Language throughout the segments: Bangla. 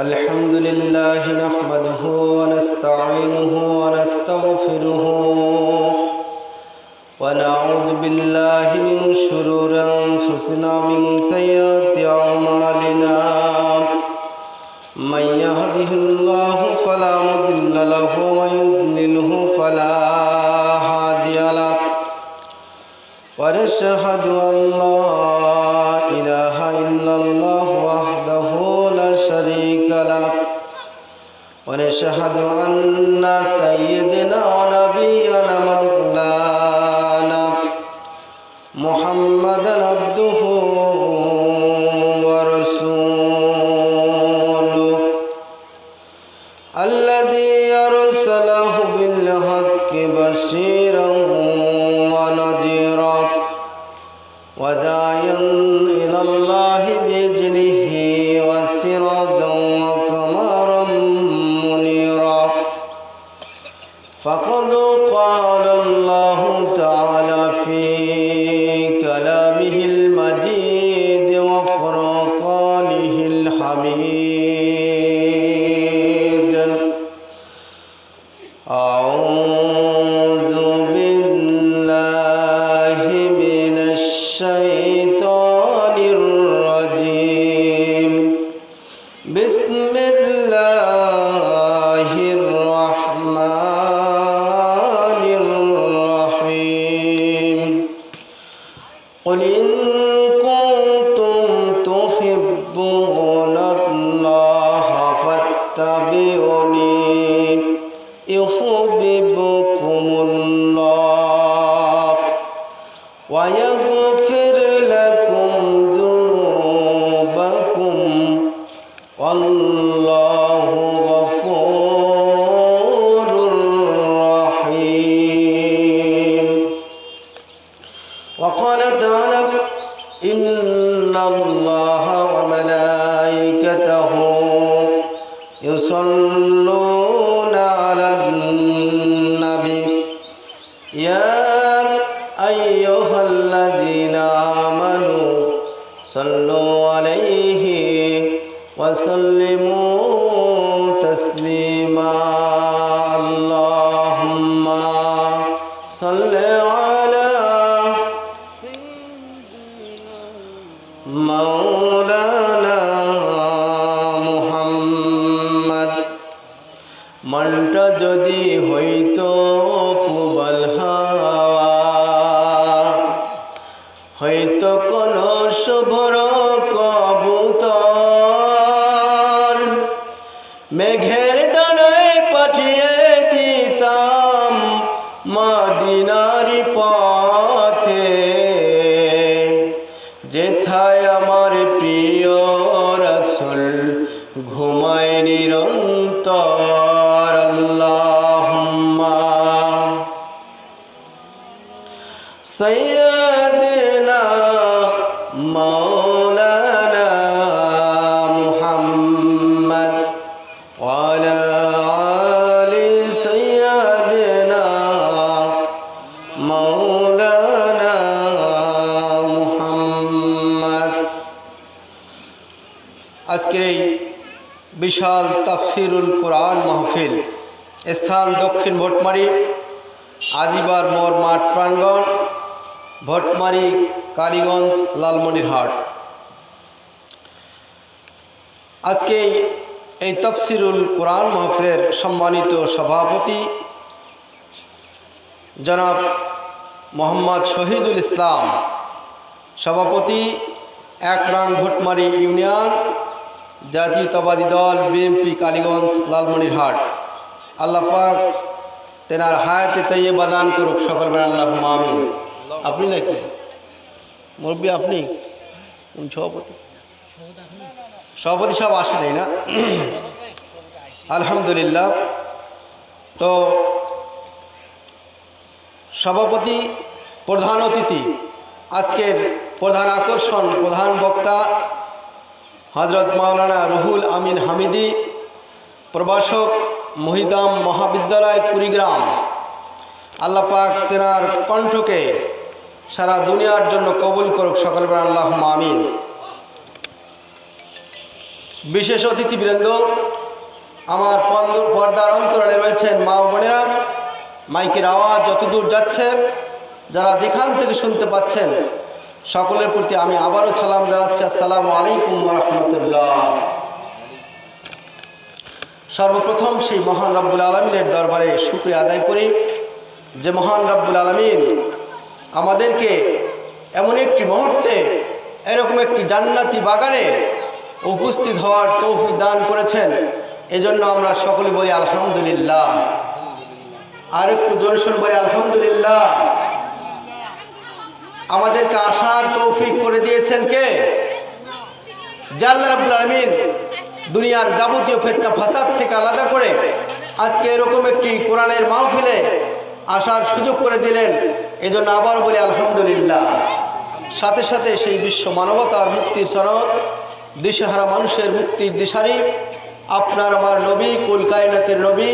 الحمد لله نحمده ونستعينه ونستغفره ونعوذ بالله من شرور أنفسنا من سيئات أعمالنا من يهده الله فلا مضل له ومن يضلله فلا هادي له ونشهد أن لا إله إلا الله وحده لا شريك له ونشهد أن سيدنا ونبينا مولانا محمدا عبده ورسوله الذي أرسله بالحق بشيرا ونذيرا وداعيا إلى الله بإذنه وسراجا وقمرا منيرا فقد قال الله تعالى في كلامه المجيد وفرقانه الحميد أعوذ بالله من الشيطان الرجيم بسم الله الرحمن الرحيم قل إن كنتم تحبون الله فاتبعوني يحببكم الله ويغفر لكم ذنوبكم والله غفور رحيم وقال تعالى إن الله وملائكته يصلون على النبي يا أيها الذين آمنوا صلوا عليه وسلموا تسليما اللهم صل على مولانا محمد মনটা যদি হইতো কুবল হাওয়া হয়তো কোন শুভ্র কবুতর মেঘের ডানায় পাঠিয়ে দিতাম মদিনার পথে যেথায় আমার প্রিয় রাসূল ঘুমায় নিরন্তর আল্লাহুম্মা সাইয়্যিদিনা মাওলানা মুহাম্মদ ওয়া আলা আলি সাইয়্যিদিনা মাওলানা মুহাম্মদ। আজকের এই বিশাল তাফসিরুল কোরআন মাহফিল স্থান দক্ষিণ ভটমারি আজিবার মোড় মাঠ প্রাঙ্গণ ভটমারি কালীগঞ্জ লালমনিরহাট। আজকে এই তাফসিরুল কোরআন মাহফিলের সম্মানিত সভাপতি জনাব মোহাম্মদ শহীদুল ইসলাম, সভাপতি ১ নং ভটমারি ইউনিয়ন জাতীয়তাবাদী দল বিএনপি কালীগঞ্জ লালমনিরহাট। আল্লাহ পাক তেনার হায়াতে তাইয়্যিবা দান করুক, সকল বলেন আল্লাহুম্মা আমিন। আপনি নাকি মুরব্বী? আপনি কোন সভাপতি? সভাপতি সব আসে নাই না? আলহামদুলিল্লাহ। তো সভাপতি, প্রধান অতিথি, আজকের প্রধান আকর্ষণ, প্রধান বক্তা হযরত মাওলানা রুহুল আমিন হামিদি, প্রভাষক মহিদাম মহাবিদ্যালয় কুড়িগ্রাম। আল্লাহ পাক তেনার কণ্ঠকে সারা দুনিয়ার জন্য কবুল করুক, সকল বলেন আল্লাহুম্মা আমিন। বিশেষ অতিথিবৃন্দ, আমার পর্দার অন্তরালে রয়েছেন মা ও বোনেরা, মাইকের আওয়াজ যতদূর যাচ্ছে যারা যেখান থেকে শুনতে পাচ্ছেন সকলের প্রতি আমি আবারও সালাম জানাচ্ছি। আসসালামু আলাইকুম ওয়া রাহমাতুল্লাহ। সর্বপ্রথম সেই মহান রব্বুল আলমিনের দরবারে শুকরিয়া আদায় করি যে মহান রব্বুল আলমিন আমাদেরকে এমন একটি মুহূর্তে এরকম একটি জান্নাতি বাগানে উপস্থিত হওয়ার তৌফিক দান করেছেন। এজন্য আমরা সকলে বলি আলহামদুলিল্লাহ। আর একটু জোরে সোরে বলি আলহামদুলিল্লাহ। আমাদেরকে আসার তৌফিক করে দিয়েছেন কে? আল্লাহ রাব্বুল আলামিন দুনিয়ার যাবতীয় ফিতনা ফাসাদ থেকে আলাদা করে আজকে এরকম একটি কোরআনের মাহফিলে আসার সুযোগ করে দিলেন। এজন্য আবার বলি আলহামদুলিল্লাহ। সাথে সাথে সেই বিশ্ব মানবতার মুক্তির সনদ, দিশেহারা মানুষের মুক্তির দিশারি আপনার আমার নবী, কুল কায়নাতের নবী,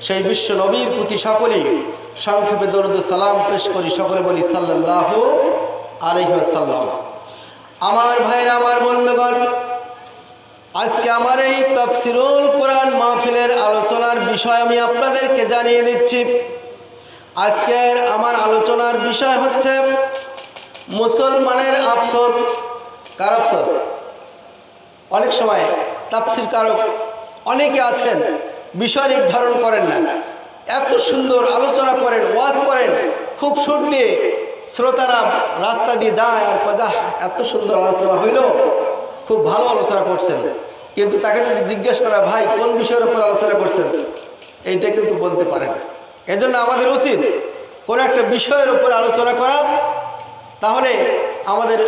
সেই বিশ্ব নবীর প্রতি সকলেই সংক্ষেপে দরুদ সালাম পেশ করি। সকলে বলি সাল্লাল্লাহু আলাইহি ওয়াসাল্লাম। আমার ভাইরা, আমার বন্ধুগণ, আজকে আমার এই তাফসিরুল কোরআন মাহফিলের আলোচনার বিষয় আমি আপনাদেরকে জানিয়ে দিচ্ছি। আজকের আমার আলোচনার বিষয় হচ্ছে মুসলমানের আফসোস। কার আফসোস? অনেক সময় তাফসির কারক অনেকে আছেন বিষয় নির্ধারণ করেন না, এত সুন্দর আলোচনা করেন, ওয়াজ করেন, খুব সুর দিয়ে শ্রোতারা রাস্তা দিয়ে যায় আর কজা এত সুন্দর আলোচনা হইল, খুব ভালো আলোচনা করছেন। কিন্তু তাকে যদি জিজ্ঞেস করা ভাই কোন বিষয়ের উপর আলোচনা করছেন, এইটা কিন্তু বলতে পারে না। এজন্য আমাদের উচিত কোনো একটা বিষয়ের উপর আলোচনা করা, তাহলে আমাদের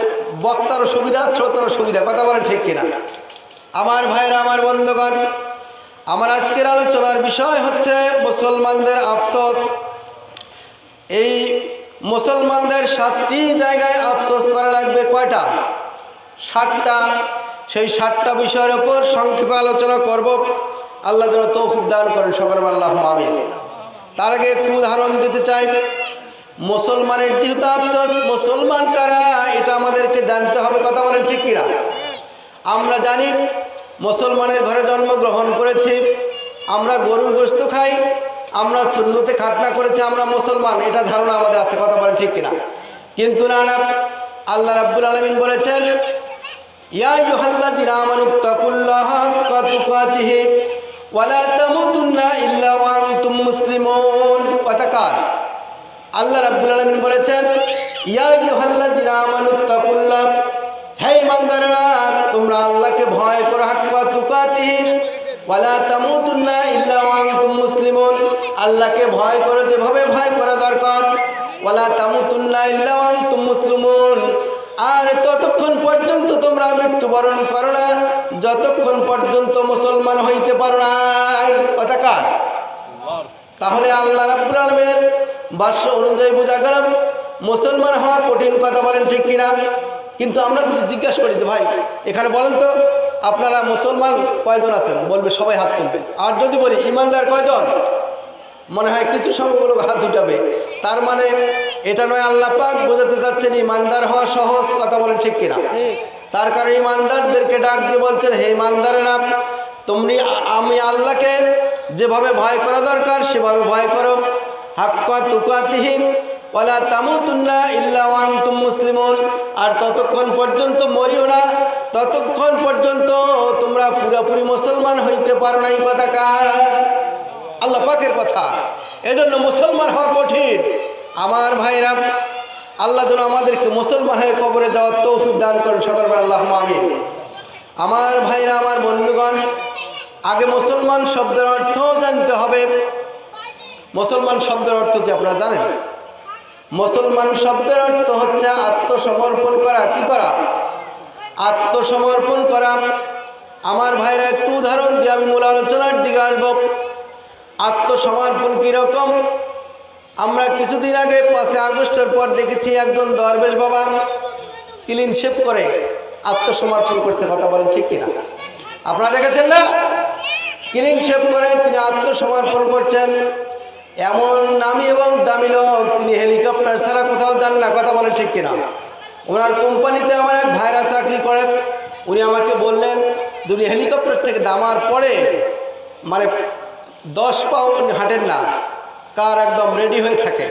বক্তারও সুবিধা, শ্রোতারও সুবিধা। কথা বলেন ঠিক কিনা? আমার ভাইরা, আমার বন্ধুগণ, আমার আজকের আলোচনার বিষয় হচ্ছে মুসলমানদের আফসোস। এই মুসলমানদের 7টি জায়গায় আফসোস করা লাগবে। কয়টা? 7টা। সেই 7টা বিষয়ের উপর সংক্ষেপে আলোচনা করব। আল্লাহ যেন তৌফিক দান করেন, সকলে আল্লাহুম্মা আমিন। তার আগে একটু উদাহরণ দিতে চাই। মুসলমানের যেহেতু আফসোস, মুসলমান কারা এটা আমাদেরকে জানতে হবে। কথা বলেন ঠিক কিনা? আমরা জানি মুসলমানের ঘরে জন্মগ্রহণ করেছি, আমরা গরুর গোশত খাই, আমরা সুন্নতে খাতনা করেছি, আমরা মুসলমান, এটা ধারণা আমাদের আছে। কথা বলেন ঠিক কিনা? কিন্তু না, আল্লাহ রাব্বুল আলামিন বলেছেন ইয়া আইয়ুহাল্লাযীনা আমানুত্তাকুল্লাহা হাক্কা তুকাতিহি ওয়া লা তামুতুন্না ইল্লা ওয়া আনতুম মুসলিমুন। কথাকার আল্লাহ রাব্বুল আলামিন বলেছেন ইয়া আইয়ুহাল্লাযীনা আমানুত্তাকুল্লাহ, হে ইমানদাররা তোমরা আল্লাহকে ভয় করো, হাক্কা তুকাতিহি ওয়া লা তামুতুন্না ইল্লা ওয়া আনতুম মুসলিমুন, আল্লাহকে ভয় করো যেভাবে ভয় করা দরকার। ওয়া লা তামুতুন্না ইল্লা ওয়া আনতুম মুসলিমুন, আর ততক্ষণ পর্যন্ত তোমরা মৃত্যুবরণ করো না যতক্ষণ পর্যন্ত মুসলমান হইতে পারো না। কথাকার তাহলে আল্লাহ রাব্বুল আলামিনের ভাষ্য অনুযায়ী বোঝা গেল মুসলমান হওয়া কঠিন। কথা বলেন ঠিক কিনা? কিন্তু আমরা যদি জিজ্ঞাসা করি যে ভাই এখানে বলেন তো আপনারা মুসলমান কয়জন আছেন, বলবে সবাই হাত তুলবে। আর যদি বলি ইমানদার কয়জন, মনে হয় কিছু সংখ্যক লোক হাত উঠাবে। তার মানে এটা নয় আল্লাহ পাক বোঝাতে চাচ্ছেন ইমানদার হওয়া সহজ। কথা বলেন ঠিক কিনা? তার কারণে ইমানদারদেরকে ডাক দিয়ে বলছেন হে ইমানদারেরা, আমি আল্লাহকে যেভাবে ভয় করা দরকার সেভাবে ভয় করো। হাক্কা তুকাতিহি ওয়া লা তামুতুন্না ইল্লা ওয়া আনতুম মুসলিমুন, আর ততক্ষণ পর্যন্ত মরিও না ততক্ষণ পর্যন্ত তোমরা পুরোপুরি মুসলমান হইতে পারো নাই। কথাকার আল্লাহ পাকের কথা। এজন্য মুসলমান হওয়া কঠিন। আমার ভাইরা, আল্লাহ যেন আমাদেরকে মুসলমান হয়ে কবরে যাওয়ার তৌফিক দান করেন, সকলে আল্লাহুম্মা আমিন। আমার ভাইরা, আমার বন্ধুগণ, আগে মুসলমান শব্দের অর্থ জানতে হবে। মুসলমান শব্দের অর্থ কি আপনারা জানেন? মুসলমান শব্দের অর্থ হচ্ছে আত্মসমর্পণ করা। কি করা? আত্মসমর্পণ করা। আমার ভাইরা, একটু উদাহরণ দিয়ে আমি মূল আলোচনার দিকে আসব। আত্মসমর্পণ কীরকম? আমরা কিছুদিন আগে 5 আগস্টের পর দেখেছি একজন দরবেশ বাবা ক্লিন শেভ করে আত্মসমর্পণ করছে। কথা বলেন ঠিক কিনা? আপনারা দেখেছেন না? ক্লিন শেভ করে তিনি আত্মসমর্পণ করছেন। এমন নামি এবং দামি লোক, তিনি হেলিকপ্টার ছাড়া কোথাও যান না। কথা বলেন ঠিক কিনা? ওনার কোম্পানিতে আমার এক ভাইরা চাকরি করে। উনি আমাকে বললেন যিনি হেলিকপ্টার থেকে নামার পরে মানে 10 পাও উনি হাঁটেন না, কার একদম রেডি হয়ে থাকে,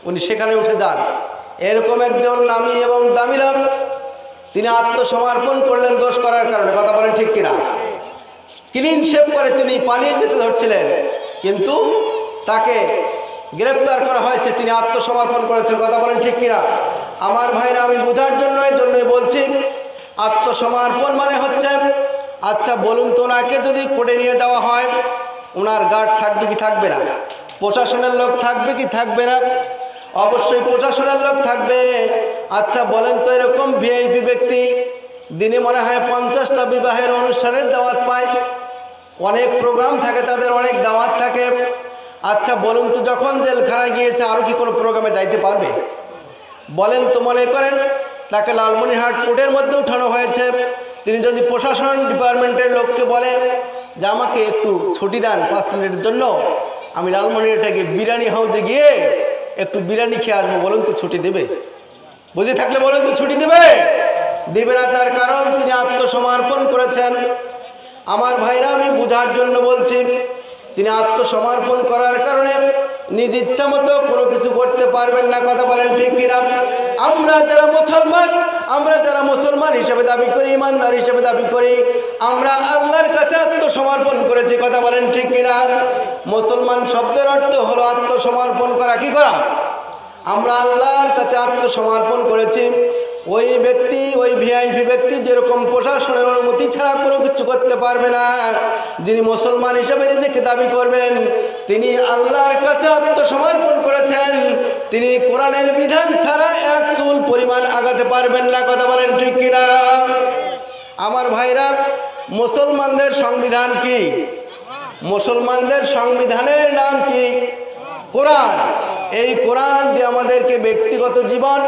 উনি সেখানে উঠে যান। এরকম একজন নামী এবং দামি লোক, তিনি আত্মসমর্পণ করলেন দোষ করার কারণে। কথা বলেন ঠিক কিনা? ক্লিন শেভ করে তিনি পালিয়ে যেতে ধরছিলেন, কিন্তু তাকে গ্রেপ্তার করা হয়েছে, তিনি আত্মসমর্পণ করেছেন। কথা বলেন ঠিক কিনা? আমার ভাইরা, আমি বোঝার জন্য এই জন্যই বলছি, আত্মসমর্পণ মানে হচ্ছে, আচ্ছা বলুন তো, ওনাকে যদি কোর্টে নিয়ে যাওয়া হয়, ওনার গার্ড থাকবে কি থাকবে না? প্রশাসনের লোক থাকবে কি থাকবে না? অবশ্যই প্রশাসনের লোক থাকবে। আচ্ছা বলেন তো, এরকম ভিআইপি ব্যক্তি দিনে মনে হয় 50টা বিবাহের অনুষ্ঠানের দাওয়াত পায়, অনেক প্রোগ্রাম থাকে তাদের, অনেক দাওয়াত থাকে। আচ্ছা বলুন তো, যখন জেলখানায় গিয়েছে আরও কি কোনো প্রোগ্রামে যাইতে পারবে? বলেন তো, মনে করেন তাকে লালমনিরহাট কোর্টের মধ্যে উঠানো হয়েছে, তিনি যদি প্রশাসন ডিপার্টমেন্টের লোককে বলে যে আমাকে একটু ছুটি দেন 5 মিনিটের জন্য, আমি লালমনিরহাটে বিরিয়ানি হাউসে গিয়ে একটু বিরিয়ানি খেয়ে আসবো, বলুন তো ছুটি দেবে? বুঝে থাকলে বলুন তো ছুটি দেবে? দেবে না। তার কারণ তিনি আত্মসমর্পণ করেছেন। আমার ভাইরা, আমি বোঝার জন্য বলছি, তিনি আত্মসমর্পণ করার কারণে নিজ ইচ্ছা মতো কোনো কিছু করতে পারবেন না। কথা বলেন ঠিক কিনা? আমরা যারা মুসলমান হিসেবে দাবি করি, ইমানদার হিসেবে দাবি করি, আমরা আল্লাহর কাছে আত্মসমর্পণ করেছি। কথা বলেন ঠিক কিনা? মুসলমান শব্দের অর্থ হলো আত্মসমর্পণ করা। কি করা? আমরা আল্লাহর কাছে আত্মসমর্পণ করেছি। ওই ব্যক্তি, ওই ভিআইপি ব্যক্তি যেরকম প্রশাসনের অনুমতি ছাড়া কোনো কিছু করতে পারবে না, যিনি মুসলমান হিসেবে নিজেকে দাবি করবেন, তিনি আল্লাহর কাছে আত্মসমর্পণ করেছেন, তিনি কোরআনের বিধান ছাড়া এক চুল পরিমাণ আগাতে পারবেন না। কথা বলেন ঠিক কিনা? আমার ভাইরা, মুসলমানদের সংবিধান কি? মুসলমানদের সংবিধানের নাম কি? কোরআন। এই কোরআন দিয়ে আমাদেরকে ব্যক্তিগত জীবন